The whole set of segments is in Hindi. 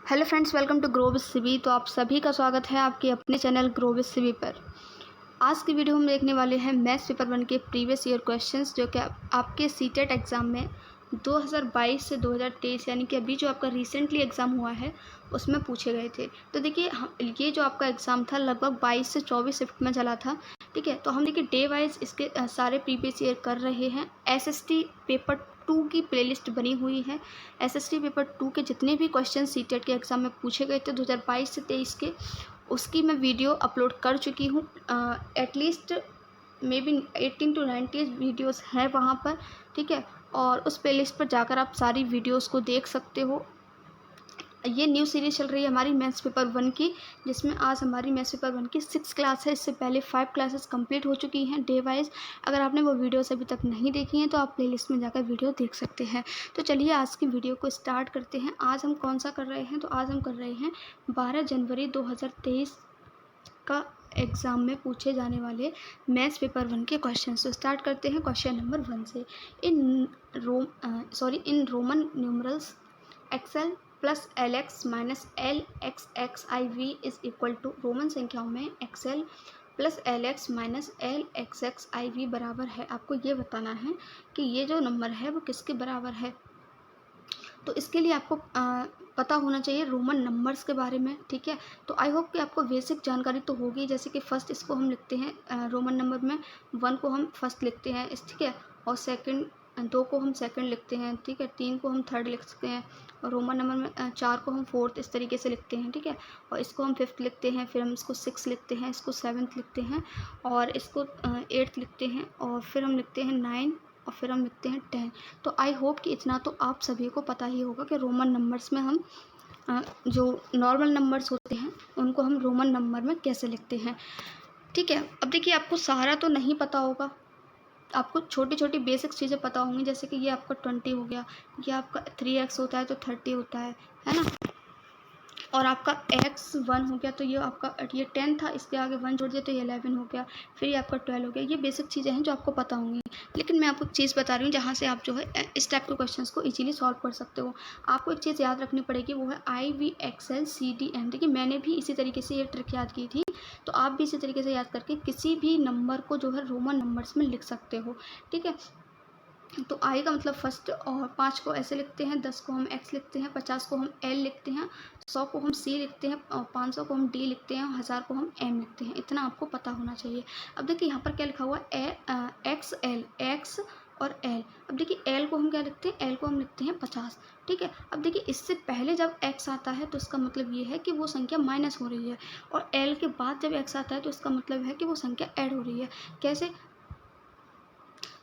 Hello friends, welcome to grow with Sibi. तो आप सभी का स्वागत है आपके अपने चैनल ग्रो विद सिबी पर। आज की वीडियो हम देखने वाले हैं मैथ्स पेपर 1 के प्रीवियस ईयर क्वेश्चंस जो कि आपके सीटेट एग्ज़ाम में 2022 से 2023 यानी कि अभी जो आपका रिसेंटली एग्ज़ाम हुआ है उसमें पूछे गए थे। तो देखिए ये जो आपका एग्ज़ाम था लगभग 22 से 24 शिफ्ट में चला था। ठीक है, तो हम देखिए डे वाइज इसके सारे प्रीवियस ईयर कर रहे हैं। एसएसटी पेपर 2 की प्लेलिस्ट बनी हुई है। एसएसटी पेपर 2 के जितने भी क्वेश्चन सीटेट के एग्ज़ाम में पूछे गए थे 2022 से 23 के, उसकी मैं वीडियो अपलोड कर चुकी हूँ। At least may be 18 to 90 videos हैं वहाँ पर। ठीक है, और उस प्लेलिस्ट पर जाकर आप सारी वीडियोस को देख सकते हो। ये न्यू सीरीज चल रही है हमारी मैथ्स पेपर 1 की, जिसमें आज हमारी मैथ्स पेपर 1 की 6 क्लास है। इससे पहले 5 क्लासेस कंप्लीट हो चुकी हैं डे वाइज। अगर आपने वो वीडियोस अभी तक नहीं देखी हैं तो आप प्लेलिस्ट में जाकर वीडियो देख सकते हैं। तो चलिए आज की वीडियो को स्टार्ट करते हैं। आज हम कौन सा कर रहे हैं, तो आज हम कर रहे हैं 12 जनवरी 2023 का एग्ज़ाम में पूछे जाने वाले मैथ्स पेपर 1 के क्वेश्चन। तो स्टार्ट करते हैं क्वेश्चन नंबर 1 से। In Roman numerals XL plus L X minus L X X I V is equal to, Roman संख्याओं में XL plus L X minus L X X I V बराबर है। आपको ये बताना है कि ये जो नंबर है वो किसके बराबर है। तो इसके लिए आपको पता होना चाहिए रोमन नंबर्स के बारे में। ठीक है, तो आई होप कि आपको बेसिक जानकारी तो होगी। जैसे कि फर्स्ट इसको हम लिखते हैं रोमन नंबर में 1 को हम फर्स्ट लिखते हैं, ठीक है, और सेकंड 2 को हम सेकंड लिखते हैं। ठीक है, 3 को हम थर्ड लिख सकते हैं, और रोमन नंबर में 4 को हम फोर्थ इस तरीके से लिखते हैं। ठीक है, और इसको हम फिफ्थ लिखते हैं, फिर हम इसको 6 लिखते हैं, इसको 7th लिखते हैं, और इसको 8th लिखते हैं, और फिर हम लिखते हैं 9, और फिर हम लिखते हैं 10। तो आई होप कि इतना तो आप सभी को पता ही होगा कि रोमन नंबर्स में हम जो नॉर्मल नंबर्स होते हैं उनको हम रोमन नंबर में कैसे लिखते हैं। ठीक है, अब देखिए आपको सारा तो नहीं पता होगा, आपको छोटी छोटी बेसिक चीज़ें पता होंगी। जैसे कि ये आपका 20 हो गया, ये आपका 3x होता है तो 30 होता है ना, और आपका x1 हो गया तो ये आपका ये 10 था, इसके आगे 1 जोड़ दिया तो ये 11 हो गया, फिर ये आपका 12 हो गया। ये बेसिक चीज़ें हैं जो आपको पता होंगी। लेकिन मैं आपको एक चीज़ बता रही हूँ जहाँ से आप जो है इस टाइप के क्वेश्चंस को इजीली सॉल्व कर सकते हो। आपको एक चीज़ याद रखनी पड़ेगी, वो है IVXLCDM। देखिए मैंने भी इसी तरीके से ये ट्रिक याद की थी, तो आप भी इसी तरीके से याद करके किसी भी नंबर को जो है रोमन नंबर्स में लिख सकते हो। ठीक है, तो आई का मतलब फर्स्ट, और 5 को ऐसे लिखते हैं, 10 को हम एक्स लिखते हैं, 50 को हम एल लिखते हैं, 100 को हम सी लिखते हैं, और 500 को हम डी लिखते हैं, 1000 को हम एम लिखते हैं। इतना आपको पता होना चाहिए। अब देखिए यहाँ पर क्या लिखा हुआ है, एक्स एल, एक्स और एल। अब देखिए एल को हम क्या लिखते हैं, एल को हम लिखते हैं 50। ठीक है, अब देखिए इससे पहले जब एक्स आता है तो इसका मतलब ये है कि वो संख्या माइनस हो रही है, और एल के बाद जब एक्स आता है तो इसका मतलब है कि वो संख्या ऐड हो रही है। कैसे,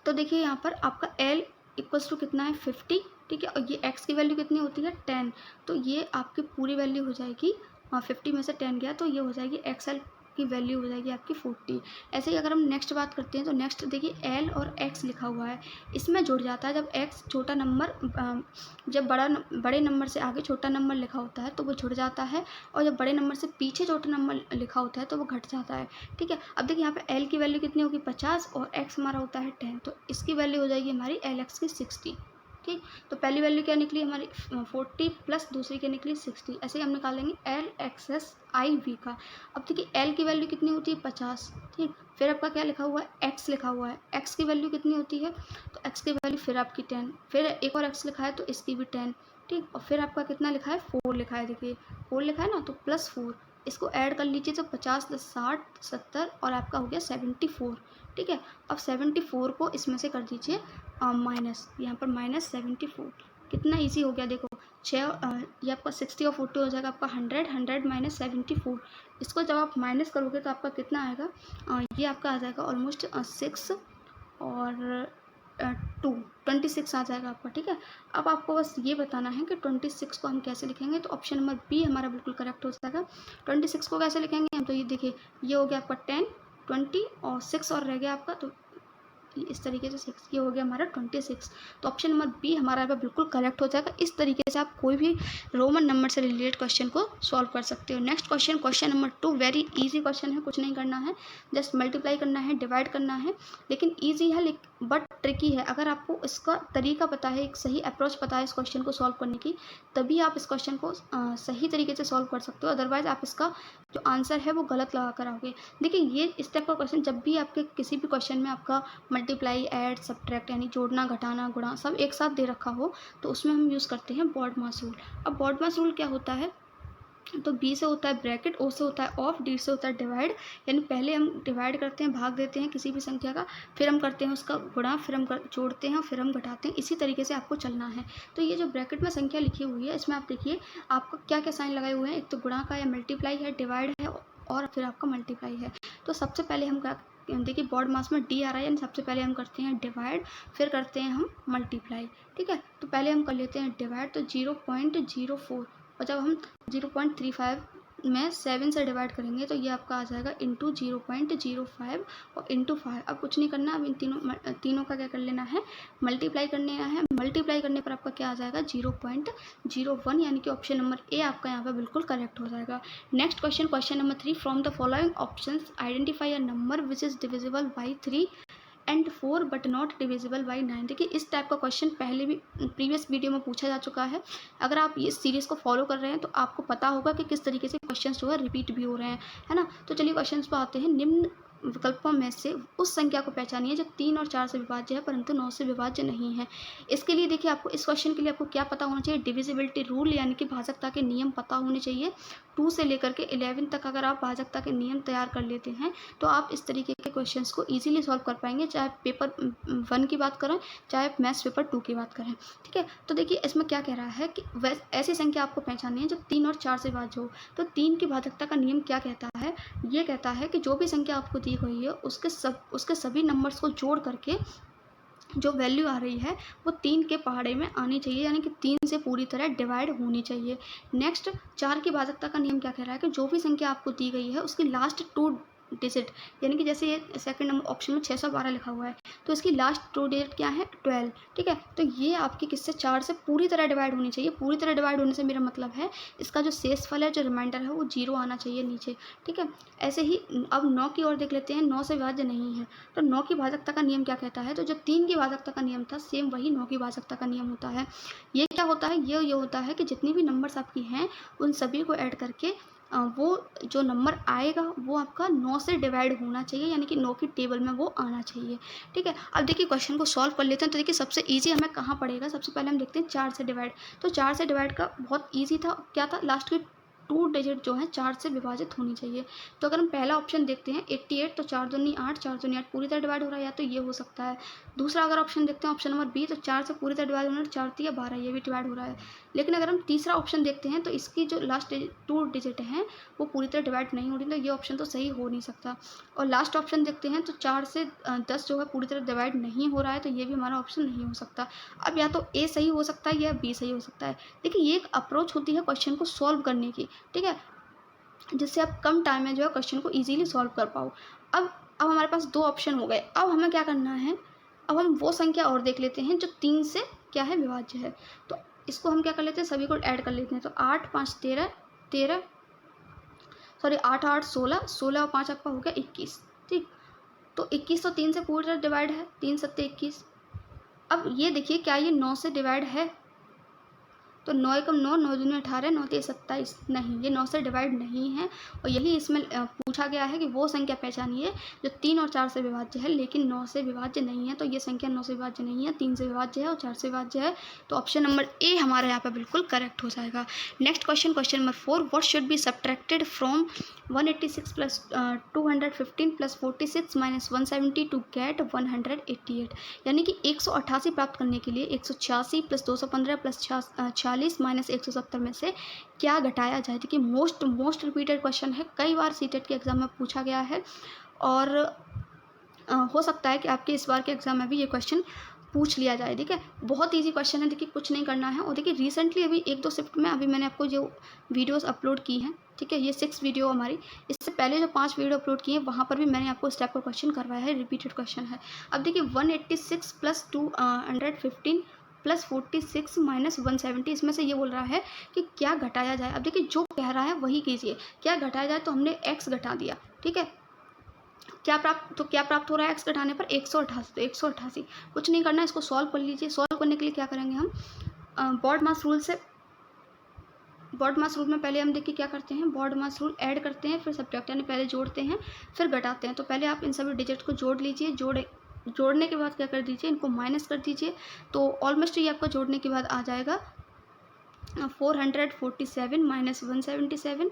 तो देखिए यहाँ पर आपका L इक्वल्स टू कितना है 50। ठीक है, और ये x की वैल्यू कितनी होती है 10, तो ये आपकी पूरी वैल्यू हो जाएगी 50 में से 10 गया तो ये हो जाएगी XL की वैल्यू हो जाएगी आपकी 40। ऐसे ही अगर हम नेक्स्ट बात करते हैं तो नेक्स्ट देखिए L और X लिखा हुआ है, इसमें जुड़ जाता है जब X छोटा नंबर, जब बड़े नंबर से आगे छोटा नंबर लिखा होता है तो वो जुड़ जाता है, और जब बड़े नंबर से पीछे छोटा नंबर लिखा होता है तो वो घट जाता है। ठीक है, अब देखिए यहाँ पे L की वैल्यू कितनी होगी 50, और X हमारा होता है 10, तो इसकी वैल्यू हो जाएगी हमारी LX की 60। ठीक, तो पहली वैल्यू क्या निकली हमारी 40 प्लस दूसरी क्या निकली 60। ऐसे ही हम निकालेंगे LXSIV का। अब देखिए L की वैल्यू कितनी होती है 50। ठीक, फिर आपका क्या लिखा हुआ है X लिखा हुआ है, X की वैल्यू कितनी होती है, तो X की वैल्यू फिर आपकी 10, फिर एक और X लिखा है तो इसकी भी 10। ठीक, और फिर आपका कितना लिखा है 4 लिखा है, देखिए 4 लिखा है ना, तो प्लस 4, इसको ऐड कर लीजिए तो 50 10 60 70, और आपका हो गया 74। ठीक है, अब 74 को इसमें से कर दीजिए माइनस, यहाँ पर -74। कितना इजी हो गया देखो, 6 ये आपका 60 और 40 हो जाएगा आपका 100, 100 माइनस 74। इसको जब आप माइनस करोगे तो आपका कितना आएगा, ये आपका आ जाएगा ऑलमोस्ट 6 और 26 आ जाएगा आपका। ठीक है, अब आपको बस ये बताना है कि 26 को हम कैसे लिखेंगे, तो ऑप्शन नंबर बी हमारा बिल्कुल करेक्ट हो जाएगा। 26 को कैसे लिखेंगे हम, तो ये देखिए ये हो गया आपका 10, 20 और 6 और रह गया आपका, तो इस तरीके से 6, ये हो गया हमारा 26। तो ऑप्शन नंबर बी हमारा यहाँ पे बिल्कुल करेक्ट हो जाएगा। इस तरीके से आप कोई भी रोमन नंबर से रिलेटेड क्वेश्चन को सॉल्व कर सकते हो। Next question number 2, very easy question है, कुछ नहीं करना है, जस्ट मल्टीप्लाई करना है, डिवाइड करना है, लेकिन ईजी है बट ट्रिकी है। अगर आपको इसका तरीका पता है, एक सही अप्रोच पता है इस क्वेश्चन को सॉल्व करने की, तभी आप इस क्वेश्चन को सही तरीके से सॉल्व कर सकते हो, अदरवाइज आप इसका जो आंसर है वो गलत लगा कर आओगे। देखिए ये इस टाइप का क्वेश्चन जब भी आपके किसी भी क्वेश्चन में आपका मल्टीप्लाई, ऐड, सब्ट्रैक्ट यानी जोड़ना, घटाना, गुणा सब एक साथ दे रखा हो, तो उसमें हम यूज़ करते हैं BODMAS रूल। अब BODMAS रूल क्या होता है, तो बी से होता है ब्रैकेट, ओ से होता है ऑफ, डी से होता है डिवाइड, यानी पहले हम डिवाइड करते हैं, भाग देते हैं किसी भी संख्या का, फिर हम करते हैं उसका गुणा, फिर हम जोड़ते हैं, फिर हम घटाते हैं। इसी तरीके से आपको चलना है। तो ये जो ब्रैकेट में संख्या लिखी हुई है, इसमें आप देखिए आपको क्या क्या साइन लगाए हुए हैं, एक तो गुणा का या मल्टीप्लाई है, डिवाइड है और फिर आपका मल्टीप्लाई है। तो सबसे पहले हम देखिए BODMAS में डी आ रहा है, यानी सबसे पहले हम करते हैं डिवाइड, फिर करते हैं हम मल्टीप्लाई। ठीक है, तो पहले हम कर लेते हैं डिवाइड, तो 0.04, और जब हम 0.35 में 7 से डिवाइड करेंगे तो ये आपका आ जाएगा इंटू 0.05 और इंटू 5। अब कुछ नहीं करना, अब इन तीनों का क्या कर लेना है, मल्टीप्लाई कर लेना है। मल्टीप्लाई करने पर आपका क्या आ जाएगा 0.01, यानी कि ऑप्शन नंबर ए आपका यहाँ पे बिल्कुल करेक्ट हो जाएगा। Next question number 3, from the following options identify a number which is divisible by 3 and 4 but not divisible by 9। देखिए इस टाइप का क्वेश्चन पहले भी प्रीवियस वीडियो में पूछा जा चुका है। अगर आप इस सीरीज़ को फॉलो कर रहे हैं तो आपको पता होगा कि किस तरीके से क्वेश्चंस जो है रिपीट भी हो रहे हैं, है ना। तो चलिए क्वेश्चंस पर आते हैं। निम्न विकल्पों में से उस संख्या को पहचानिए जो 3 और 4 से विभाज्य है परंतु 9 से विभाज्य नहीं है। इसके लिए देखिए आपको इस क्वेश्चन के लिए आपको क्या पता होना चाहिए, डिविजिबिलिटी रूल यानी कि भाजकता के नियम पता होने चाहिए। 2 से लेकर के 11 तक अगर आप भाजकता के नियम तैयार कर लेते हैं तो आप इस तरीके के क्वेश्चंस को इजीली सॉल्व कर पाएंगे, चाहे पेपर 1 की बात करें, चाहे मैथ्स पेपर 2 की बात करें। ठीक है, तो देखिए इसमें क्या कह रहा है कि ऐसी संख्या आपको पहचाननी है जब 3 और 4 से विभाज्य हो। तो 3 की भाजकता का नियम क्या कहता है, ये कहता है कि जो भी संख्या आपको दी गई है उसके सभी नंबर्स को जोड़ करके जो वैल्यू आ रही है वो 3 के पहाड़े में आनी चाहिए, यानी कि 3 से पूरी तरह डिवाइड होनी चाहिए। नेक्स्ट 4 की भाजकता का नियम क्या कह रहा है कि जो भी संख्या आपको दी गई है उसकी लास्ट 2 डिजिट, यानी कि जैसे ये सेकंड नंबर ऑप्शन में 612 लिखा हुआ है तो इसकी लास्ट 2 डिजिट क्या है 12। ठीक है, तो ये आपकी किससे 4 से पूरी तरह डिवाइड होनी चाहिए। पूरी तरह डिवाइड होने से मेरा मतलब है इसका जो शेषफल है, जो रिमाइंडर है वो 0 आना चाहिए नीचे। ठीक है, ऐसे ही अब 9 की ओर देख लेते हैं। 9 से विभाज्य नहीं है तो 9 की भाजकता का नियम क्या कहता है, तो जो 3 की भाजकता का नियम था सेम वही 9 की भाजकता का नियम होता है। ये क्या होता है, ये होता है कि जितनी भी नंबर्स आपकी हैं उन सभी को ऐड करके वो जो नंबर आएगा वो आपका 9 से डिवाइड होना चाहिए, यानी कि 9 की टेबल में वो आना चाहिए। ठीक है, अब देखिए क्वेश्चन को सॉल्व कर लेते हैं। तो देखिए सबसे इजी हमें कहाँ पड़ेगा, सबसे पहले हम देखते हैं 4 से डिवाइड। तो 4 से डिवाइड का बहुत इजी था, क्या था, लास्ट की 2 डिजिट जो है 4 से विभाजित होनी चाहिए। तो अगर हम पहला ऑप्शन देखते हैं 88, तो 4 दूनी 8, 4 दूनी 8 पूरी तरह डिवाइड हो रहा है, या तो ये हो सकता है। दूसरा अगर ऑप्शन देखते हैं ऑप्शन नंबर बी, तो 4 से पूरी तरह डिवाइड हो रहा है, 4 3 12, ये भी डिवाइड हो रहा है। लेकिन अगर हम तीसरा ऑप्शन देखते हैं तो इसकी जो लास्ट 2 डिजिट हैं वो पूरी तरह डिवाइड नहीं हो रही, तो ये ऑप्शन तो सही हो नहीं सकता। और लास्ट ऑप्शन देखते हैं तो 4 से 10 जो है पूरी तरह डिवाइड नहीं हो रहा है, तो ये भी हमारा ऑप्शन नहीं हो सकता। अब या तो ए सही हो सकता है या बी सही हो सकता है। देखिए ये एक अप्रोच होती है क्वेश्चन को सॉल्व करने की, ठीक है, जिससे आप कम टाइम में जो है क्वेश्चन को इजीली सॉल्व कर पाओ। अब हमारे पास 2 ऑप्शन हो गए। अब हमें क्या करना है, अब हम वो संख्या और देख लेते हैं जो 3 से क्या है विभाज्य है। तो इसको हम क्या कर लेते हैं, सभी को ऐड कर लेते हैं। तो 8 5 13 13 सॉरी 8 8 16 16 और 5 आपका हो गया 21। ठीक, तो 21 तो 3 से पूरी तरह डिवाइड है, 3 7 21। अब ये देखिए क्या ये 9 से डिवाइड है, तो 9 एकम 9, 9 दूनी 18, 9 3 27, नहीं ये 9 से डिवाइड नहीं है। और यही इसमें पूछा गया है कि वो संख्या पहचानिए जो 3 और 4 से विभाज्य है लेकिन 9 से विभाज्य नहीं है। तो ये संख्या 9 से विभाज्य नहीं है, 3 से विभाज्य है और 4 से विभाज्य है। तो ऑप्शन नंबर ए हमारे यहाँ पे बिल्कुल करेक्ट हो जाएगा। Next question number 4, what should be subtracted from 186 plus 215 plus 46 minus 170 to get 188, यानी कि 188 प्राप्त करने के लिए 186 प्लस 215 प्लस 40 माइनस 170 में से क्या घटाया जाए। देखिए मोस्ट रिपीटेड क्वेश्चन है, कई बार सीटेट के एग्जाम में पूछा गया है और हो सकता है कि आपके इस बार के एग्जाम में भी ये क्वेश्चन पूछ लिया जाए। ठीक है, बहुत ईजी क्वेश्चन है, देखिए कुछ नहीं करना है। और देखिए रिसेंटली अभी 1-2 शिफ्ट में अभी मैंने आपको जो वीडियोस अपलोड की हैं, ठीक है, ये 6 वीडियो हमारी, इससे पहले जो 5 वीडियो अपलोड किए हैं वहाँ पर भी मैंने आपको इस टाइप का क्वेश्चन करवाया है, रिपीटेड क्वेश्चन है। अब देखिए 186 + 215 + 46 - 170, इसमें से ये बोल रहा है कि क्या घटाया जाए। अब देखिए जो कह रहा है वही कीजिए, क्या घटाया जाए, तो हमने x घटा दिया। ठीक है, क्या प्राप्त हो रहा है x घटाने पर 188। तो 188 कुछ नहीं करना, इसको सॉल्व कर लीजिए। सॉल्व करने के लिए क्या करेंगे हम, बॉड मास रूल में पहले हम देखिए क्या करते हैं, बॉड मास रूल ऐड करते हैं, फिर सब्ट्रैक्ट यानी पहले जोड़ते हैं फिर घटाते हैं। तो पहले आप इन सभी डिजिट को जोड़ लीजिए, जोड़ने के बाद क्या कर दीजिए, इनको माइनस कर दीजिए। तो ऑलमोस्ट ये आपका जोड़ने के बाद आ जाएगा 447 - 177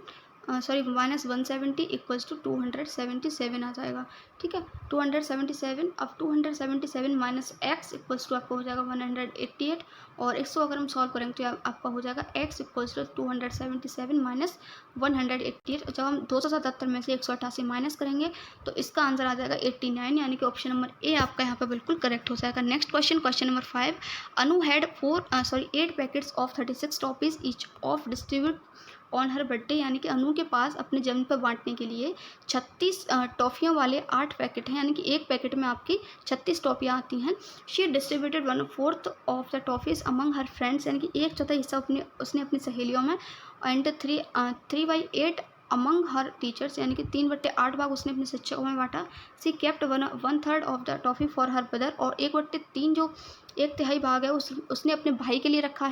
-170 = 277 आ जाएगा। ठीक है, 277। अब 277 - x = आपका हो जाएगा 188। और इसको अगर हम सॉल्व करेंगे तो आपका हो जाएगा x = 277 - 188। जब हम 277 में से 188 माइनस करेंगे तो इसका आंसर आ जाएगा 89, यानी कि ऑप्शन नंबर ए आपका यहाँ पर बिल्कुल करेक्ट हो जाएगा। Next question number 5। Anu had 8 packets of 36 toffees each of distribute on her birthday, यानी कि अनु के पास अपने जन्म पर बांटने के लिए 36 टॉफ़ियों वाले 8 पैकेट हैं, यानी कि एक पैकेट में आपकी 36 टॉफ़ियाँ आती हैं। She distributed 1/4 of the toffees among her friends, यानी कि 1/4 हिस्सा उसने अपनी सहेलियों में। एंड 3/8 अमंग हर टीचर्स, यानी कि 3/8 भाग उसने अपने शिक्षकों में बांटा। She kept 1/3 of the toffee for her brother, और 1/3 जो 1/3 भाग है उसने अपने भाई के लिए रखा है।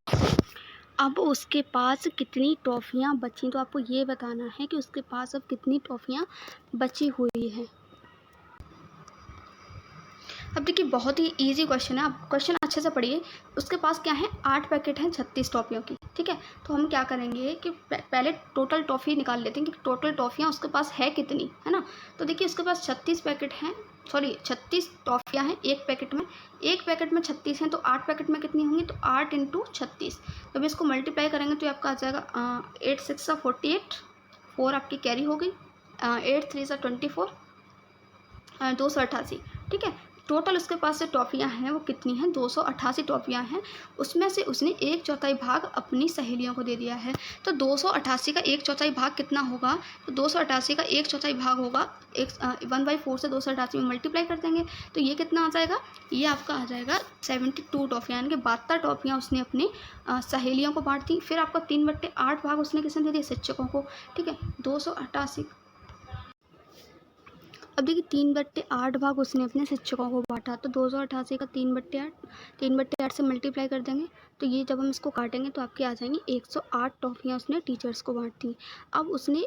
अब उसके पास कितनी टॉफ़ियाँ बची, तो आपको ये बताना है कि उसके पास अब कितनी टॉफ़ियाँ बची हुई हैं। अब देखिए बहुत ही इजी क्वेश्चन है, आप क्वेश्चन अच्छे से पढ़िए। उसके पास क्या है, 8 पैकेट हैं 36 टॉफ़ियों की। ठीक है, तो हम क्या करेंगे कि पहले टोटल टॉफ़ी निकाल लेते हैं कि टोटल टॉफ़ियाँ उसके पास है कितनी, है ना। तो देखिए उसके पास 36 पैकेट हैं, 36 टॉफ़ियाँ हैं एक पैकेट में। एक पैकेट में 36 हैं, तो 8 पैकेट में कितनी होंगी, तो 8 × 36। जब इसको मल्टीप्लाई करेंगे तो आपका आ जाएगा 8 × 6 = 48, 4 आपकी कैरी हो गई, 8 × 3 = 24, 288। ठीक है, टोटल उसके पास जो टॉफ़ियाँ हैं वो कितनी हैं, 288 टॉफ़ियाँ हैं। उसमें से उसने 1/4 भाग अपनी सहेलियों को दे दिया है। तो 288 का 1/4 भाग कितना होगा, तो 288 का 1/4 भाग होगा 1/4 से 288 में मल्टीप्लाई कर देंगे तो ये कितना आ जाएगा, ये आपका आ जाएगा 72 टॉफ़ियाँ, यानी कि 72 टॉफ़ियाँ उसने अपनी सहेलियों को बांट दी। फिर आपका 3/8 भाग उसने किसने दे दिया, शिक्षकों को। ठीक है, 288। अब देखिए 3/8 भाग उसने अपने शिक्षकों को बांटा, तो 288 का 3/8 से मल्टीप्लाई कर देंगे। तो ये जब हम इसको काटेंगे तो आपके आ जाएंगी 108 टॉफ़ियाँ उसने टीचर्स को बांट दी। अब उसने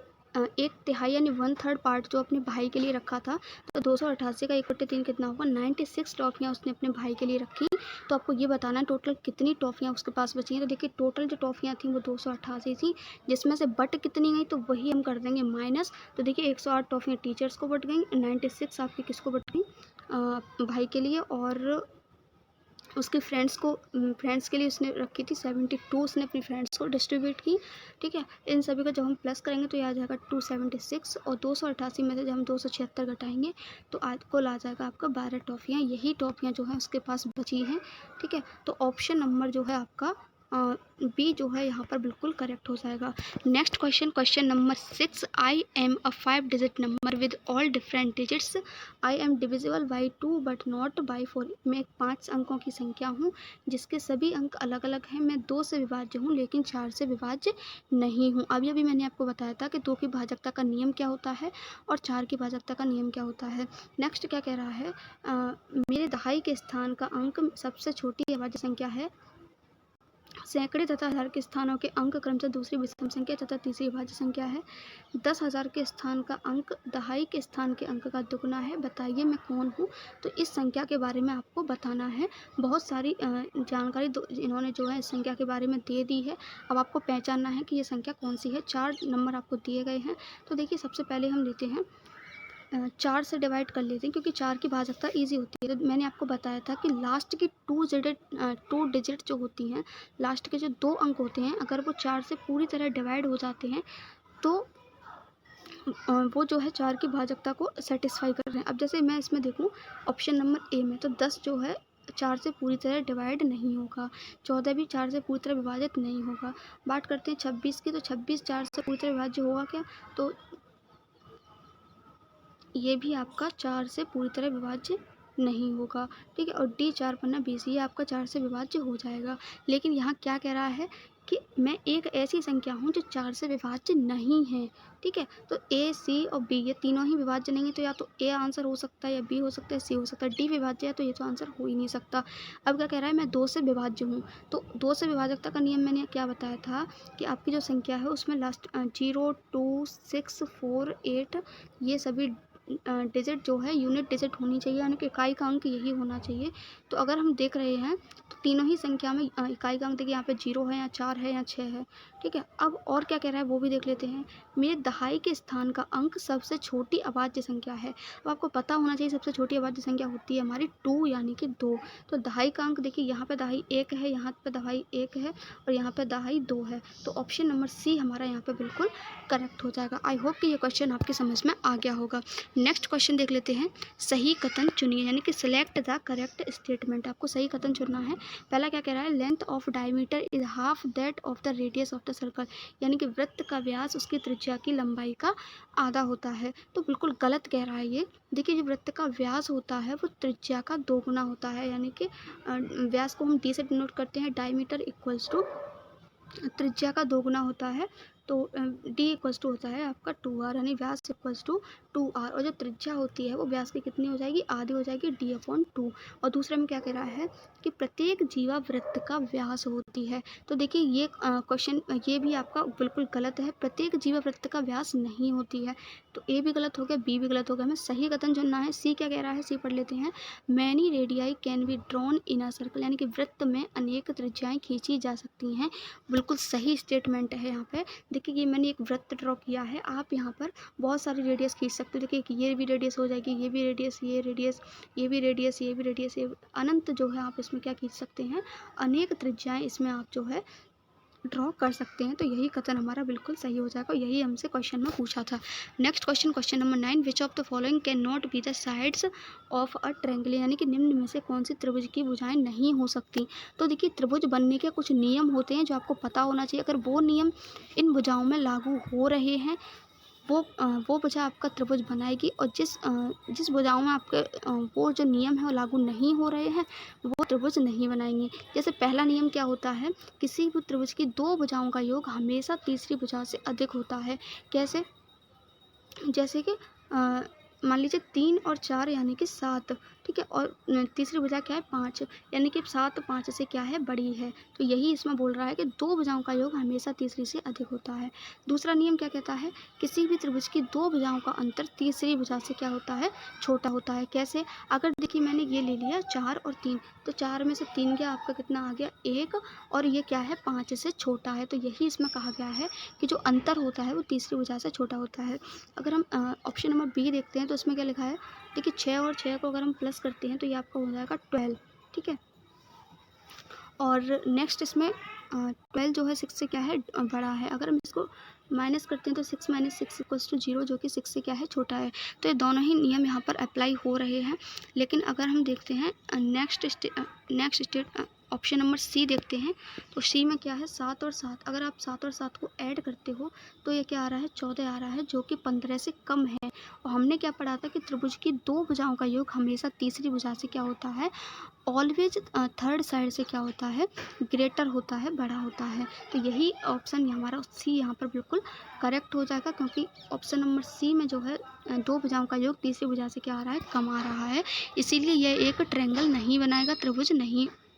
1/3 यानी 1/3 पार्ट जो अपने भाई के लिए रखा था, तो 288 का 1/3 कितना होगा, 96 टॉफ़ियाँ उसने अपने भाई के लिए रखी। तो आपको ये बताना है टोटल कितनी टॉफ़ियाँ उसके पास बची हैं। तो देखिए टोटल जो टॉफ़ियाँ थी वो 288 थी, जिसमें से बट कितनी गई, तो वही हम कर देंगे माइनस। तो देखिए 108 टॉफ़ियाँ टीचर्स को बट गई, 96 आपकी किसको बट गई, भाई के लिए। और उसके फ्रेंड्स के लिए उसने रखी थी 72, उसने अपनी फ्रेंड्स को डिस्ट्रीब्यूट की। ठीक है, इन सभी का जब हम प्लस करेंगे तो ये आ जाएगा 276, और 288 में से जब हम 276 घटाएंगे तो आज कुल आ जाएगा आपका 12 टॉफ़ियाँ। यही टॉफ़ियाँ जो हैं उसके पास बची हैं। ठीक है, तो ऑप्शन नंबर जो है आपका बी जो है यहाँ पर बिल्कुल करेक्ट हो जाएगा। Next question number 6। I am a 5 digit number with all different digits. I am divisible by 2 but not by 4। मैं एक 5 अंकों की संख्या हूँ जिसके सभी अंक अलग अलग हैं। मैं 2 से विभाज्य हूँ लेकिन 4 से विभाज्य नहीं हूँ। अभी मैंने आपको बताया था कि 2 की भाजकता का नियम क्या होता है और 4 की भाजकता का नियम क्या होता है। नेक्स्ट क्या कह रहा है, मेरे दहाई के स्थान का अंक सबसे छोटी अभाज्य संख्या है। सैकड़े तथा हज़ार के स्थानों के अंक क्रमशः दूसरी विषम संख्या तथा तीसरी भाज्य संख्या है। 10,000 के स्थान का अंक दहाई के स्थान के अंक का दुगुना है। बताइए मैं कौन हूँ। तो इस संख्या के बारे में आपको बताना है। बहुत सारी जानकारी इन्होंने जो है इस संख्या के बारे में दे दी है। अब आपको पहचानना है कि ये संख्या कौन सी है। 4 नंबर आपको दिए गए हैं। तो देखिए सबसे पहले हम लेते हैं 4 से डिवाइड कर लेते हैं क्योंकि 4 की भाजकता ईजी होती है। तो मैंने आपको बताया था कि लास्ट की 2 डिजिट जो होती हैं, लास्ट के जो 2 अंक होते हैं, अगर वो 4 से पूरी तरह डिवाइड हो जाते हैं तो वो जो है 4 की भाजकता को सेटिस्फाई कर रहे हैं। अब जैसे मैं इसमें देखूँ ऑप्शन नंबर ए में, तो 10 जो है 4 से पूरी तरह डिवाइड नहीं होगा। 14 भी 4 से पूरी तरह विभाजित नहीं होगा। बात करते हैं 26 की, तो 26 4 से पूरी तरह विभाज्य होगा क्या? तो ये भी आपका 4 से पूरी तरह विभाज्य नहीं होगा, ठीक है। और डी 4 पन्ना 20 ये आपका 4 से विभाज्य हो जाएगा। लेकिन यहाँ क्या कह रहा है कि मैं एक ऐसी संख्या हूँ जो 4 से विभाज्य नहीं है, ठीक है। तो ए, सी और बी ये तीनों ही विभाज्य नहीं है, तो या तो ए आंसर हो सकता है, या बी हो सकता है, सी हो सकता है। डी विभाज्य है तो ये तो आंसर हो ही नहीं सकता। अब क्या कह रहा है, मैं 2 से विभाज्य हूँ, तो 2 से विभाजकता का नियम मैंने क्या बताया था कि आपकी जो संख्या है उसमें लास्ट 0, 2, 6, 4, 8 ये सभी डिजिट जो है यूनिट डिजिट होनी चाहिए, यानी कि इकाई का अंक यही होना चाहिए। तो अगर हम देख रहे हैं तो तीनों ही संख्या में इकाई का अंक देखिए, यहाँ पे 0 है या 4 है या 6 है, ठीक है। अब और क्या कह रहा है वो भी देख लेते हैं। मेरे दहाई के स्थान का अंक सबसे छोटी अभाज्य संख्या है। अब आपको पता होना चाहिए सबसे छोटी अभाज्य संख्या होती है हमारी 2 यानी कि 2। तो दहाई का अंक देखिए, यहाँ पे दहाई 1 है, यहाँ पे दहाई 1 है और यहाँ पे दहाई 2 है। तो ऑप्शन नंबर सी हमारा यहाँ पे बिल्कुल करेक्ट हो जाएगा। आई होप कि ये क्वेश्चन आपके समझ में आ गया होगा। नेक्स्ट क्वेश्चन देख लेते हैं। सही कथन चुनिए, यानी कि सिलेक्ट द करेक्ट स्टेटमेंट। आपको सही कथन चुनना है। पहला क्या कह रहा है, length of diameter is half that of the radius of the circle, यानी कि वृत्त का व्यास उसकी त्रिज्या की लंबाई का आधा होता है। तो बिल्कुल गलत कह रहा है ये। देखिए, जो वृत्त का व्यास होता है वो त्रिज्या का दोगुना होता है, यानी कि व्यास को हम डी से डिनोट करते हैं। डायमीटर इक्वल्स टू त्रिज्या का दोगुना होता है, तो डी इक्वल्स टू होता है आपका 2r, यानी व्यास इक्वल्स टू 2r। और जो त्रिज्या होती है वो व्यास की कितनी हो जाएगी, आधी हो जाएगी, d/2। और दूसरे में क्या कह रहा है कि प्रत्येक जीवा वृत्त का व्यास होती है। तो देखिए ये क्वेश्चन ये भी आपका बिल्कुल गलत है। प्रत्येक जीवा वृत्त का व्यास नहीं होती है। तो ए भी गलत हो गया, बी भी गलत हो गया। हमें सही कथन चुनना है। सी क्या कह रहा है, सी पढ़ लेते हैं। Many radii can be drawn in a circle, यानी कि वृत्त में अनेक त्रिज्याएं खींची जा सकती हैं। बिल्कुल सही स्टेटमेंट है यहाँ पे। देखिए, ये मैंने एक वृत्त ड्रॉ किया है। आप यहाँ पर बहुत सारी रेडियस खींच सकते हो। देखिए, ये भी रेडियस हो जाएगी, ये भी रेडियस, ये रेडियस, ये भी रेडियस, ये भी रेडियस, ये अनंत जो है आप इसमें क्या खींच सकते हैं, अनेक त्रिज्याएं इसमें आप जो है ड्रॉ कर सकते हैं। तो यही कथन हमारा बिल्कुल सही हो जाएगा। यही हमसे क्वेश्चन में पूछा था। Next question, question number 9, which of the following can not be the sides of a triangle, यानी कि निम्न में से कौन सी त्रिभुज की भुजाएं नहीं हो सकती। तो देखिए, त्रिभुज बनने के कुछ नियम होते हैं जो आपको पता होना चाहिए। अगर वो नियम इन भुजाओं में लागू हो रहे हैं, वो भुजा आपका त्रिभुज बनाएगी। और जिस भुजाओं में आपके वो जो नियम है वो लागू नहीं हो रहे हैं, वो त्रिभुज नहीं बनाएंगे। जैसे पहला नियम क्या होता है, किसी भी त्रिभुज की दो भुजाओं का योग हमेशा तीसरी भुजा से अधिक होता है। कैसे, जैसे कि मान लीजिए 3 और 4 यानी कि 7, ठीक है। और तीसरी भुजा क्या है, 5, यानी कि 7 5 से क्या है, बड़ी है। तो यही इसमें बोल रहा है कि दो भुजाओं का योग हमेशा तीसरी से अधिक होता है। दूसरा नियम क्या कहता है, किसी भी त्रिभुज की दो भुजाओं का अंतर तीसरी भुजा से क्या होता है, छोटा होता है। कैसे, अगर देखिए मैंने ये ले लिया 4 और 3, तो 4 में से 3 गया, आपका कितना आ गया, 1, और ये क्या है, 5 से छोटा है। तो यही इसमें कहा गया है कि जो अंतर होता है वो तीसरी भुजा से छोटा होता है। अगर हम ऑप्शन नंबर बी देखते हैं तो इसमें क्या लिखा है, देखिए 6 और 6 को अगर हम प्लस करते हैं तो ये आपका हो जाएगा 12, ठीक है। और नेक्स्ट इसमें 12 जो है 6 से क्या है, बड़ा है। अगर हम इसको माइनस करते हैं तो 6 - 6 = 0, जो कि 6 से क्या है, छोटा है। तो ये दोनों ही नियम यहाँ पर अप्लाई हो रहे हैं। लेकिन अगर हम देखते हैं नेक्स्ट ऑप्शन नंबर सी देखते हैं, तो सी में क्या है, 7 और 7। अगर आप 7 और 7 को ऐड करते हो तो ये क्या आ रहा है, 14 आ रहा है, जो कि 15 से कम है। और हमने क्या पढ़ा था कि त्रिभुज की दो भुजाओं का योग हमेशा तीसरी भुजा से क्या होता है, ऑलवेज थर्ड साइड से क्या होता है, ग्रेटर होता है, बड़ा होता है। तो यही ऑप्शन हमारा सी यहाँ पर बिल्कुल करेक्ट हो जाएगा, क्योंकि ऑप्शन नंबर सी में जो है दो भुजाओं का योग तीसरी भुजा से क्या आ रहा है, कम आ रहा है। इसीलिए यह एक ट्रायंगल नहीं बनाएगा,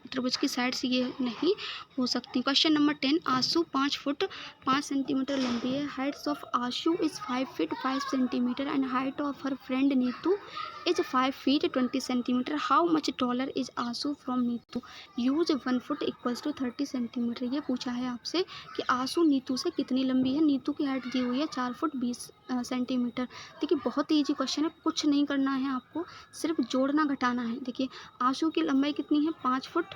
त्रिभुज की साइड से ये नहीं हो सकती। क्वेश्चन नंबर 10, आशु 5 फुट 5 सेंटीमीटर लंबी है। Heights of Ashu is 5 feet 5 centimetre and height of her friend Neetu is 5 feet 20 centimetre. How much taller is Ashu from Neetu, use 1 foot = 30 centimetre. ये पूछा है आपसे कि आशु नीतू से कितनी लंबी है। नीतू की हाइट दी हुई है 4 फुट 20 सेंटीमीटर। देखिए, बहुत ही ईजी क्वेश्चन है, कुछ नहीं करना है आपको, सिर्फ जोड़ना घटाना है। देखिए, आशु की लंबाई कितनी है, 5 फुट,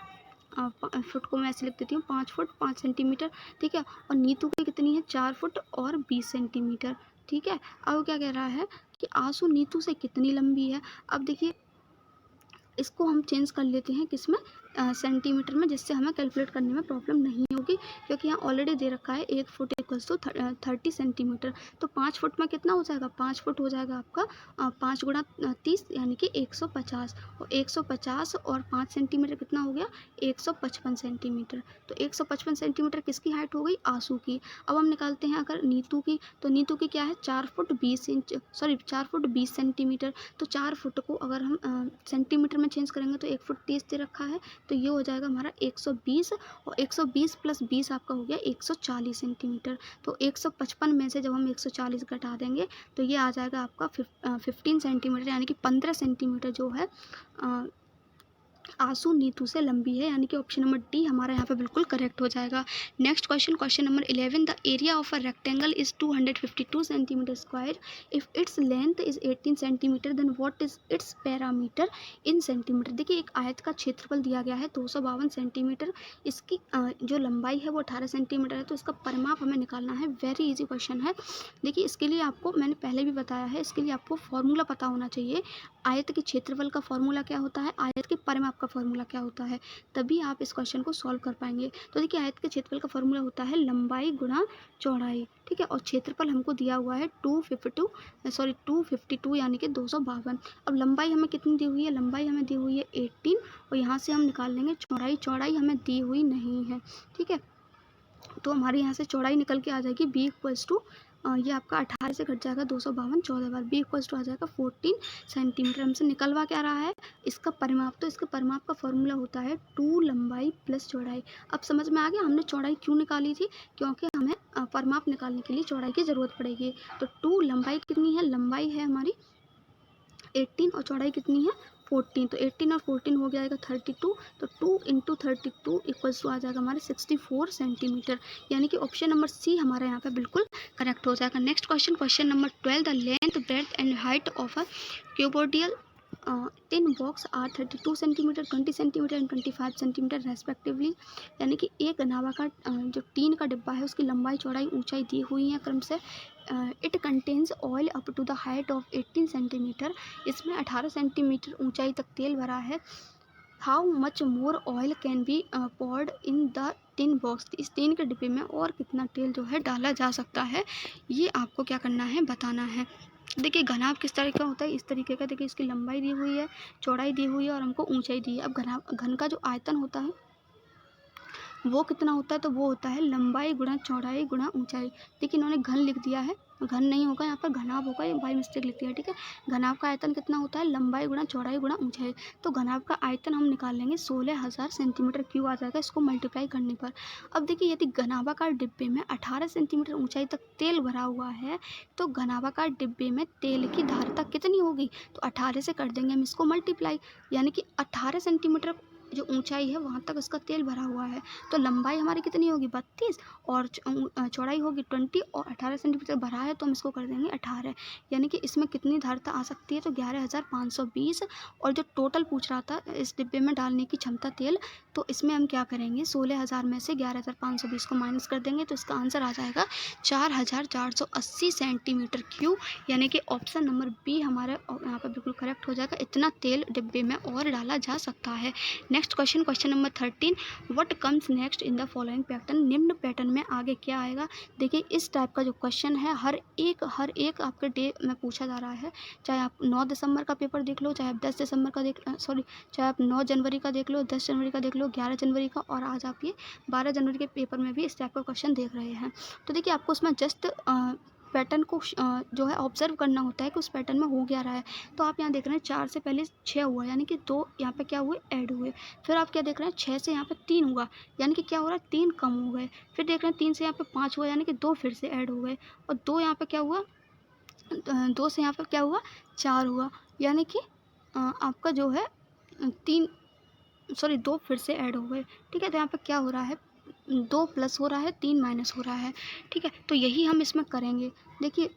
फुट को मैं ऐसे लिख देती हूँ, 5 फुट 5 सेंटीमीटर, ठीक है। और नीतू की कितनी है, 4 फुट और 20 सेंटीमीटर, ठीक है। अब क्या कह रहा है कि आशु नीतू से कितनी लंबी है। अब देखिए, इसको हम चेंज कर लेते हैं किस में, सेंटीमीटर में, जिससे हमें कैलकुलेट करने में प्रॉब्लम नहीं होगी, क्योंकि यहाँ ऑलरेडी दे रखा है 1 फुट इक्वल्स टू 30 सेंटीमीटर। तो 5 फुट में कितना हो जाएगा, 5 फुट हो जाएगा आपका 5 गुणा 30 यानी कि 150, और 150 और 5 सेंटीमीटर कितना हो गया, 155 सेंटीमीटर। तो 155 सेंटीमीटर किसकी हाइट हो गई, आंसू की। अब हम निकालते हैं अगर नीतू की, तो नीतू की क्या है, 4 foot 20 inch, sorry 4 foot 20 centimetre. तो 4 फुट को अगर हम सेंटीमीटर में चेंज करेंगे तो 1 फुट 30 दे रखा है, तो ये हो जाएगा हमारा 120, और 120 प्लस 20 आपका हो गया 140 सेंटीमीटर। तो 155 में से जब हम 140 घटा देंगे तो ये आ जाएगा आपका 15 सेंटीमीटर, यानी कि 15 सेंटीमीटर जो है आंसू नीतू से लंबी है, यानी कि ऑप्शन नंबर डी हमारा यहाँ पे बिल्कुल करेक्ट हो जाएगा। Next question, question number 11, the area of a rectangle is 252 centimetre square, if its length is 18 centimetre, then what is its parameter in centimetre. देखिए एक आयत का क्षेत्रफल दिया गया है 252 सेंटीमीटर, इसकी जो लंबाई है वो 18 सेंटीमीटर है, तो इसका परिमाप हमें निकालना है। वेरी इजी क्वेश्चन है। देखिए इसके लिए आपको मैंने पहले भी बताया है, इसके लिए आपको फॉर्मूला पता होना चाहिए। आयत के क्षेत्रफल का फॉर्मूला क्या होता है, आयत के परिमाप का फॉर्मूला क्या होता है, तभी आप इस क्वेश्चन को सॉल्व कर पाएंगे। तो देखिए आयत के क्षेत्रफल का फॉर्मूला होता है लंबाई गुणा चौड़ाई, ठीक है, और क्षेत्रफल हमको दिया हुआ है 252 यानी कि 252। अब लंबाई हमें कितनी दी हुई है, लंबाई हमें दी हुई है 18, और यहाँ से हम निकाल लेंगे चौड़ाई, चौड़ाई हमें दी हुई नहीं है, ठीक है। तो हमारे यहाँ से चौड़ाई निकल के आ जाएगी b इक्वल्स टू, ये आपका 18 से घट जाएगा 252 14 बार, b इक्वल्स टू आ जाएगा 14 सेंटीमीटर। हमसे निकलवा क्या रहा है, इसका परिमाप। तो इसके परिमाप का फॉर्मूला होता है 2 लंबाई प्लस चौड़ाई। अब समझ में आ गया हमने चौड़ाई क्यों निकाली थी, क्योंकि हमें परिमाप निकालने के लिए चौड़ाई की ज़रूरत पड़ेगी। तो 2 लंबाई कितनी है, लंबाई है हमारी 18 और चौड़ाई कितनी है 14, तो 18 और 14 हो जाएगा 32, तो 2 इंटू 32 इक्वल्स टू आ जाएगा हमारे 64 सेंटीमीटर, यानी कि ऑप्शन नंबर सी हमारा यहाँ पे बिल्कुल करेक्ट हो जाएगा। Next question, question number 12, the length breadth and height of a cuboidal tin box are 32 centimetre, 20 centimetre and 25 centimetre respectively, यानी कि एक नावाकार जो टीन का डिब्बा है उसकी लंबाई चौड़ाई ऊंचाई दी हुई है क्रम से। It contains oil up to the height of 18 centimetre, इसमें 18 सेंटीमीटर ऊंचाई तक तेल भरा है। How much more oil can be poured in the tin box, इस टीन के डिब्बे में और कितना तेल जो है डाला जा सकता है, ये आपको क्या करना है, बताना है। देखिए घनाभ किस तरह का होता है, इस तरीके का। देखिए इसकी लंबाई दी हुई है, चौड़ाई दी हुई है और हमको ऊंचाई दी है। अब घन का जो आयतन होता है वो कितना होता है, तो वो होता है लंबाई गुणा चौड़ाई गुणा ऊंचाई। देखिए इन्होंने घन लिख दिया है, घन नहीं होगा यहाँ पर, घनाभ होगा, ये बाई मिस्टेक लिख दिया, ठीक है। घनाभ का आयतन कितना होता है, लंबाई गुणा चौड़ाई गुणा ऊंचाई। तो घनाभ का आयतन हम निकाल लेंगे 16,000 सेंटीमीटर क्यूब आ जाएगा इसको मल्टीप्लाई करने पर। अब देखिए यदि घनाभाकार डिब्बे में 18 सेंटीमीटर ऊंचाई तक तेल भरा हुआ है, तो घनाभाकार डिब्बे में तेल की धारिता कितनी होगी, तो 18 से कर देंगे हम इसको मल्टीप्लाई, यानी कि 18 सेंटीमीटर जो ऊंचाई है वहाँ तक उसका तेल भरा हुआ है। तो लंबाई हमारी कितनी होगी 32 और चौड़ाई होगी 20, और 18 सेंटीमीटर भरा है तो हम इसको कर देंगे 18, यानी कि इसमें कितनी धारिता आ सकती है, तो 11,520। और जो टोटल पूछ रहा था इस डिब्बे में डालने की क्षमता तेल, तो इसमें हम क्या करेंगे, 16,000 में से 11,520 को माइनस कर देंगे, तो इसका आंसर आ जाएगा 4,480 सेंटीमीटर क्यूब, यानी कि ऑप्शन नंबर बी हमारे यहाँ पर बिल्कुल करेक्ट हो जाएगा। इतना तेल डिब्बे में और डाला जा सकता है। Next question, question number 13, what comes next in the following pattern, निम्न पैटर्न में आगे क्या आएगा। देखिए इस टाइप का जो क्वेश्चन है हर एक आपके डे में पूछा जा रहा है, चाहे आप 9 दिसंबर का पेपर देख लो, चाहे आप 10 दिसंबर का चाहे आप 9 जनवरी का देख लो, 10 जनवरी का देख लो, 11 जनवरी का, और आज आप ये 12 जनवरी के पेपर में भी इस टाइप का क्वेश्चन देख रहे हैं। तो देखिए आपको उसमें जस्ट पैटर्न को जो है ऑब्जर्व करना होता है कि उस पैटर्न में हो क्या रहा है। तो आप यहाँ देख रहे हैं 4 से पहले 6 हुआ, यानी कि 2 यहाँ पे क्या हुए, ऐड हुए। फिर आप क्या देख रहे हैं 6 से यहाँ पे 3 हुआ, यानी कि क्या हो रहा है 3 कम हो गए। फिर देख रहे हैं 3 से यहाँ पे 5 हुआ, यानी कि 2 फिर से ऐड हो गए, और 2 यहाँ पे क्या हुआ, 2 से यहाँ पे क्या हुआ 4 हुआ, यानी कि आपका जो है 2 फिर से ऐड हो गए, ठीक है। तो यहाँ पे क्या हो रहा है, 2 प्लस हो रहा है, 3 माइनस हो रहा है, ठीक है। तो यही हम इसमें करेंगे। देखिए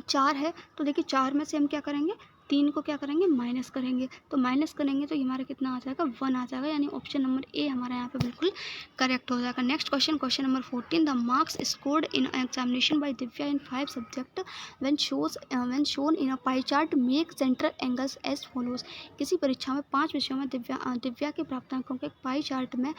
4 है, तो देखिए 4 में से हम क्या करेंगे, 3 को क्या करेंगे, माइनस करेंगे। तो माइनस करेंगे तो ये हमारा कितना आ जाएगा, 1 आ जाएगा, यानी ऑप्शन नंबर ए हमारा यहाँ पे बिल्कुल करेक्ट हो जाएगा। Next question, question number 14, the marks scored in examination by Divya in 5 subject when shown in a pie chart make central angles as follows. किसी परीक्षा में 5 विषयों में दिव्या के प्राप्तांकों के पाई चार्ट में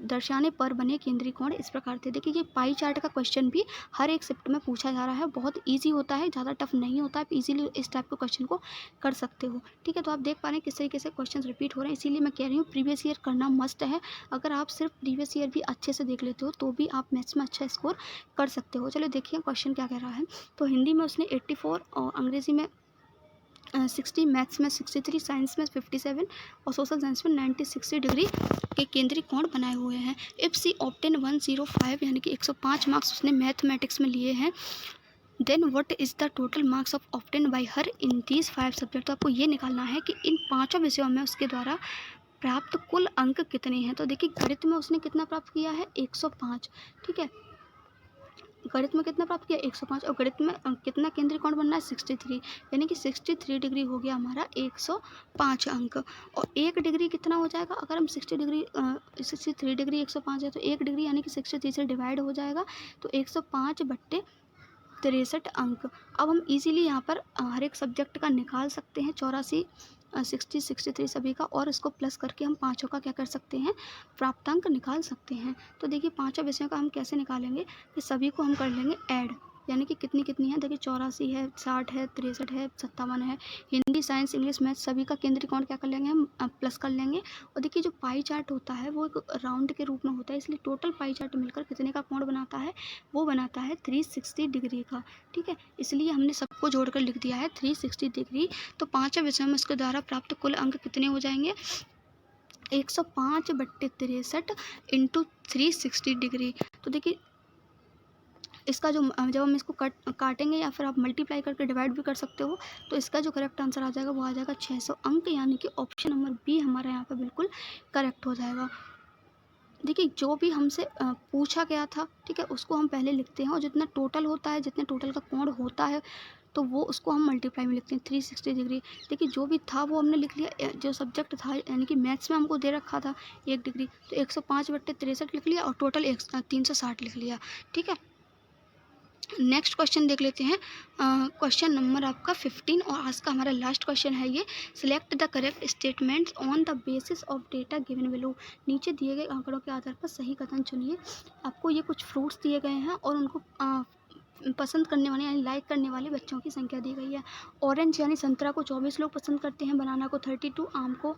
दर्शाने पर बने केंद्रीय कोण इस प्रकार थे। देखिए ये पाई चार्ट का क्वेश्चन भी हर एक शिफ्ट में पूछा जा रहा है, बहुत इजी होता है, ज़्यादा टफ नहीं होता है, आप इजीली इस टाइप के क्वेश्चन को कर सकते हो। ठीक है, तो आप देख पा रहे हैं किस तरीके से क्वेश्चन रिपीट हो रहे हैं, इसीलिए मैं कह रही हूँ प्रीवियस ईयर करना मस्ट है। अगर आप सिर्फ प्रीवियस ईयर भी अच्छे से देख लेते हो तो भी आप मैथ्स में अच्छा स्कोर कर सकते हो। चलो देखिए क्वेश्चन क्या कह रहा है। तो हिंदी में उसने 84 और अंग्रेजी में 60, मैथ्स में 63, साइंस में 57 और सोशल साइंस में 90 डिग्री के केंद्रीय कोण बनाए हुए हैं। इफ सी ऑब्टेन 105 यानी कि 105 मार्क्स उसने मैथमेटिक्स में लिए हैं, then what is the total marks of obtain by her in these 5 subject. तो आपको ये निकालना है कि इन 5 विषयों में उसके द्वारा प्राप्त कुल अंक कितने हैं। तो देखिए गणित में उसने कितना प्राप्त किया है, 105। ठीक है, गणित में कितना प्राप्त किया, 105, और गणित में कितना केंद्रीय कोण बनना है, 63, यानी कि 63 डिग्री हो गया हमारा 105 अंक। और 1 डिग्री कितना हो जाएगा, अगर हम 63 डिग्री 105 है तो 1 डिग्री यानी कि 63 से डिवाइड हो जाएगा, तो 105/63 अंक। अब हम इजीली यहाँ पर हर एक सब्जेक्ट का निकाल सकते हैं, 84, 60, 63 सभी का, और इसको प्लस करके हम पाँचों का क्या कर सकते हैं, प्राप्तांक निकाल सकते हैं। तो देखिए पाँचों विषयों का हम कैसे निकालेंगे कि सभी को हम कर लेंगे ऐड, यानी कि कितनी कितनी है, देखिए 84 है, 60 है, 63 है, 57 है। हिंदी, साइंस, इंग्लिश, मैथ सभी का केंद्रीय कोण क्या कर लेंगे हम, प्लस कर लेंगे। और देखिए जो पाई चार्ट होता है वो एक राउंड के रूप में होता है, इसलिए टोटल पाई चार्ट मिलकर कितने का कोण बनाता है, वो बनाता है 360 डिग्री का। ठीक है, इसलिए हमने सबको जोड़कर लिख दिया है 360 डिग्री। तो 5 विषयों में उसके द्वारा प्राप्त कुल अंक कितने हो जाएंगे, 105/63 इंटू 360 डिग्री। तो देखिए इसका जो जब हम इसको काटेंगे या फिर आप मल्टीप्लाई करके डिवाइड भी कर सकते हो, तो इसका जो करेक्ट आंसर आ जाएगा वो आ जाएगा 600 अंक, यानी कि ऑप्शन नंबर बी हमारा यहाँ पे बिल्कुल करेक्ट हो जाएगा। देखिए जो भी हमसे पूछा गया था, ठीक है, उसको हम पहले लिखते हैं, और जितना टोटल होता है, जितने टोटल का कोण होता है, तो वो उसको हम मल्टीप्लाई में लिखते हैं 360 डिग्री। देखिए जो भी था वो हमने लिख लिया, जो सब्जेक्ट था यानी कि मैथ्स में हमको दे रखा था 1 डिग्री, तो 105/63 लिख लिया और टोटल 360 लिख लिया। ठीक है, नेक्स्ट क्वेश्चन देख लेते हैं, क्वेश्चन नंबर आपका 15, और आज का हमारा लास्ट क्वेश्चन है ये। Select the correct statements on the basis of data given below. नीचे दिए गए आंकड़ों के आधार पर सही कथन चुनिए। आपको ये कुछ फ्रूट्स दिए गए हैं और उनको पसंद करने वाले यानी लाइक करने वाले बच्चों की संख्या दी गई है। ऑरेंज यानी संतरा को 24 लोग पसंद करते हैं, बनाना को 32, आम को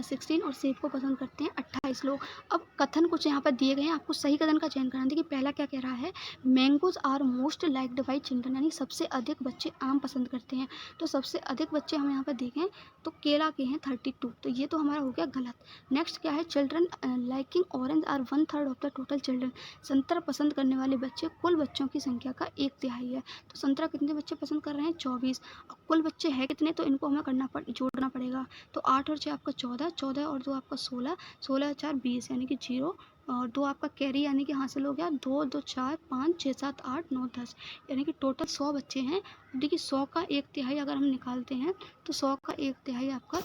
16 और सेब को पसंद करते हैं 28 लोग। अब कथन कुछ यहाँ पर दिए गए हैं, आपको सही कथन का चयन करना। देखिए पहला क्या कह रहा है, mangoes are most liked by children, यानी सबसे अधिक बच्चे आम पसंद करते हैं। तो सबसे अधिक बच्चे हम यहाँ पर देखें तो केला के हैं 32, तो ये तो हमारा हो गया गलत। नेक्स्ट क्या है, children liking orange are 1/3 of the total children, संतरा पसंद करने वाले बच्चे कुल बच्चों की संख्या का 1/3 है। तो संतरा कितने बच्चे पसंद कर रहे हैं, 24। अब कुल बच्चे हैं कितने, तो इनको हमें जोड़ना पड़ेगा। तो 8 और 6 आपका 14, 14 और 2 आपका 16, 16 और 4 20 यानी कि 0, और 2 आपका कैरी यानी कि हासिल हो गया, 2 2 4 5 6 7 8 9 10, यानी कि टोटल 100 बच्चे हैं। देखिए 100 का 1/3 अगर हम निकालते हैं तो 100 का 1/3 आपका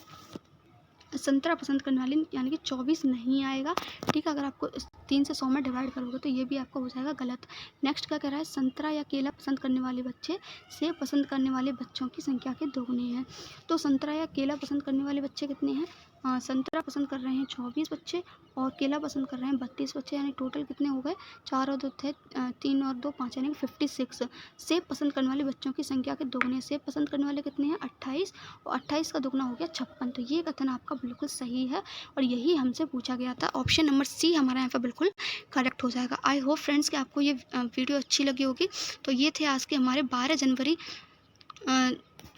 संतरा पसंद करने वाले यानी कि 24 नहीं आएगा। ठीक है, अगर आपको 3 से 100 में डिवाइड करोगे तो ये भी आपका हो जाएगा गलत। नेक्स्ट क्या कह रहा है, संतरा या केला पसंद करने वाले बच्चे सेब पसंद करने वाले बच्चों की संख्या के दोगुने हैं। तो संतरा या केला पसंद करने वाले बच्चे कितने हैं, संतरा पसंद कर रहे हैं 24 बच्चे और केला पसंद कर रहे हैं 32 बच्चे, यानी टोटल कितने हो गए, 4 और 2 थे, 3 और 2 5, यानी कि 56। सेब पसंद करने वाले बच्चों की संख्या के दोगुने, सेब पसंद करने वाले कितने हैं 28, और 28 का दोगुना हो गया 56। तो ये कथन आपका बिल्कुल सही है और यही हमसे पूछा गया था। ऑप्शन नंबर सी हमारा यहाँ पर बिल्कुल करेक्ट हो जाएगा। आई होप फ्रेंड्स कि आपको ये वीडियो अच्छी लगी होगी। तो ये थे आज के हमारे 12 जनवरी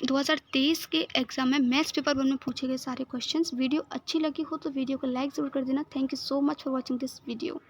2023 के एग्जाम में मैथ्स पेपर 1 में पूछे गए सारे क्वेश्चंस। वीडियो अच्छी लगी हो तो वीडियो को लाइक ज़रूर कर देना। Thank you so much for watching this video.